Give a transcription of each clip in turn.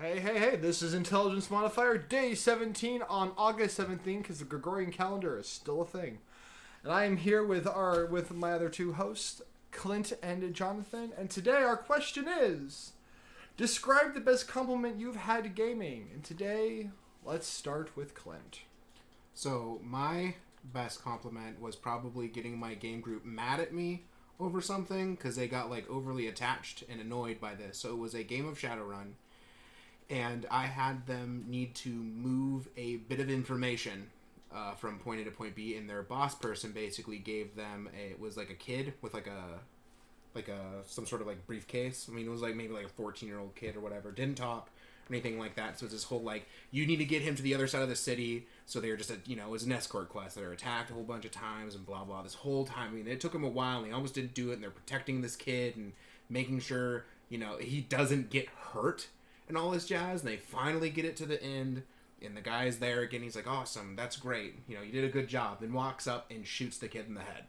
Hey, this is Intelligence Modifier Day 17 on August 17th because the Gregorian calendar is still a thing. And I am here with my other two hosts, Clint and Jonathan, and today our question is, describe the best compliment you've had to gaming. And today, let's start with Clint. So, my best compliment was probably getting my game group mad at me over something because they got overly attached and annoyed by this. So it was a game of Shadowrun, and I had them need to move a bit of information from point A to point B, and their boss person basically gave them it was like a kid with some sort of briefcase. I mean, it was maybe a 14-year-old kid or whatever. Didn't talk or anything like that. So it's this whole you need to get him to the other side of the city. So they were just it was an escort quest. They were attacked a whole bunch of times and blah blah. This whole time, I mean, it took them a while, and they almost didn't do it. And they're protecting this kid and making sure he doesn't get hurt and all this jazz. And they finally get it to the end, and the guy's there again. He's like, "Awesome, that's great. You did a good job." Then walks up and shoots the kid in the head,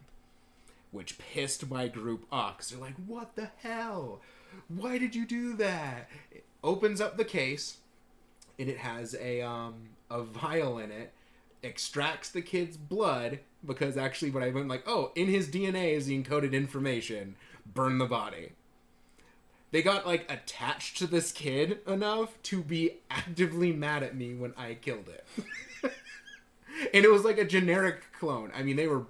which pissed my group off because they're like, "What the hell? Why did you do that?" It opens up the case, and it has a vial in it. Extracts the kid's blood because actually, when I went in his DNA is the encoded information. Burn the body. They got attached to this kid enough to be actively mad at me when I killed it. And it was a generic clone. I mean, they were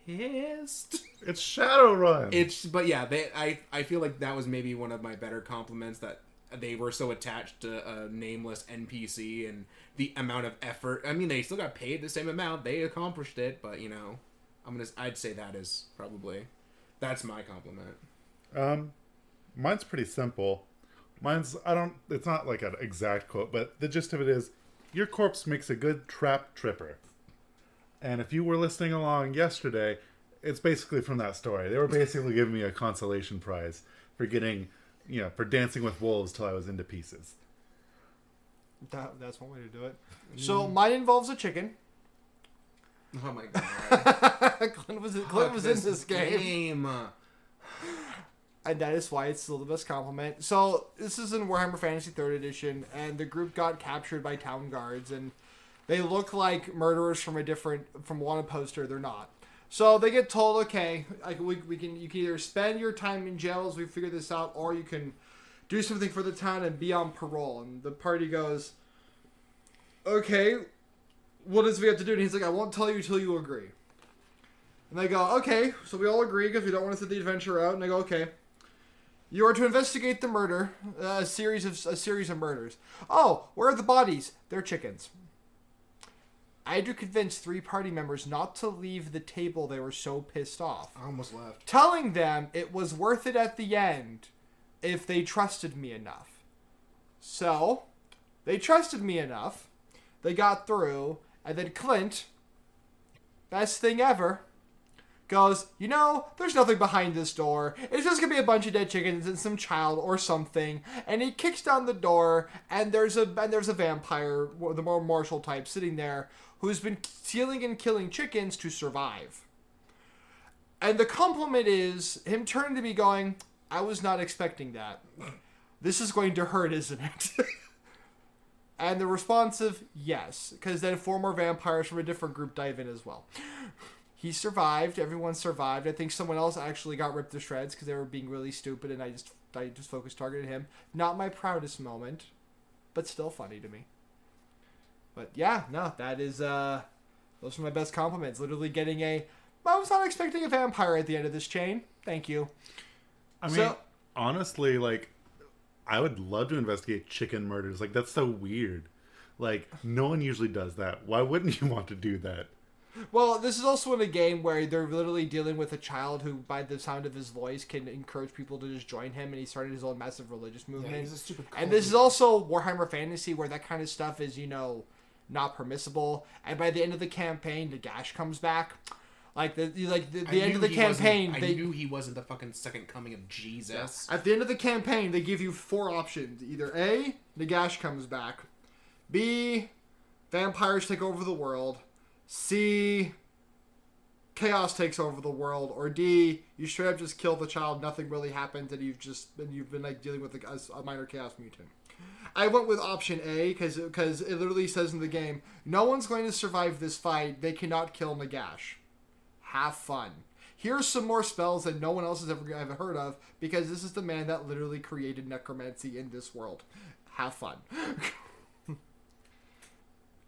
pissed. It's Shadowrun. But yeah, I feel like that was maybe one of my better compliments, that they were so attached to a nameless NPC and the amount of effort. I mean, they still got paid the same amount. They accomplished it, but I'd say that's my compliment. Mine's pretty simple. It's not an exact quote, but the gist of it is, your corpse makes a good trap tripper. And if you were listening along yesterday, it's basically from that story. They were basically giving me a consolation prize for for dancing with wolves till I was into pieces. That's one way to do it. So mine involves a chicken. Oh my god. Clint was in this game. And that is why it's still the best compliment. So this is in Warhammer Fantasy 3rd Edition, and the group got captured by town guards, and they look like murderers from wanted poster. They're not. So they get told, okay, you can either spend your time in jail as we figure this out, or you can do something for the town and be on parole. And the party goes, okay, what does we have to do? And he's like, I won't tell you till you agree. And they go, okay, so we all agree because we don't want to set the adventure out. And they go, okay, you are to investigate the murder, a series of murders. Oh, where are the bodies? They're chickens. I had to convince 3 party members not to leave the table. They were so pissed off. I almost left. Telling them it was worth it at the end if they trusted me enough. So, they trusted me enough. They got through. And then Clint, best thing ever, goes, there's nothing behind this door. It's just going to be a bunch of dead chickens and some child or something. And he kicks down the door, and there's a vampire, the more martial type, sitting there, who's been stealing and killing chickens to survive. And the compliment is him turning to me going, I was not expecting that. This is going to hurt, isn't it? And the response of, yes. Because then 4 more vampires from a different group dive in as well. He survived. Everyone survived. I think someone else actually got ripped to shreds because they were being really stupid, and I just focused targeted him. Not my proudest moment, but still funny to me. But yeah, no, that is those are my best compliments. Literally getting I was not expecting a vampire at the end of this chain. Thank you. I mean, honestly, I would love to investigate chicken murders. That's so weird. No one usually does that. Why wouldn't you want to do that? Well, this is also in a game where they're literally dealing with a child who, by the sound of his voice, can encourage people to just join him, and he started his own massive religious movement. Yeah, he's a stupid and this is also Warhammer Fantasy, where that kind of stuff is, not permissible. And by the end of the campaign, Nagash comes back. The end of the campaign, I knew he wasn't the fucking second coming of Jesus. Yeah. At the end of the campaign, they give you 4 options. Either A, Nagash comes back. B, vampires take over the world. C, chaos takes over the world. Or D, you straight up just kill the child, nothing really happens, and you've been dealing with a minor chaos mutant. I went with option A because it literally says in the game, no one's going to survive this fight. They cannot kill Nagash. Have fun. Here's some more spells that no one else has ever heard of because this is the man that literally created necromancy in this world. Have fun.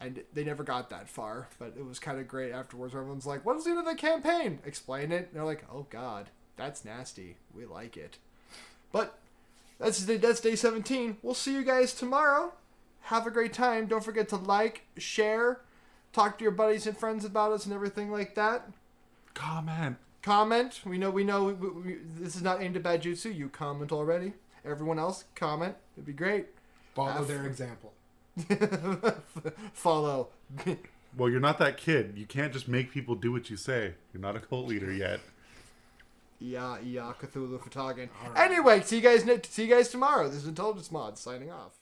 And they never got that far, but it was kind of great afterwards. Everyone's like, what is the end of the campaign? Explain it. And they're like, oh god, that's nasty. We like it. But that's day 17. We'll see you guys tomorrow. Have a great time. Don't forget to like, share, talk to your buddies and friends about us and everything like that. Comment. We know this is not aimed at bad jutsu. You comment already. Everyone else, comment. It'd be great. Follow their example. Follow. Well, you're not that kid. You can't just make people do what you say. You're not a cult leader yet. Yeah, Cthulhu Fatagan. Right. Anyway, see you guys tomorrow. This is Intelligence Mod signing off.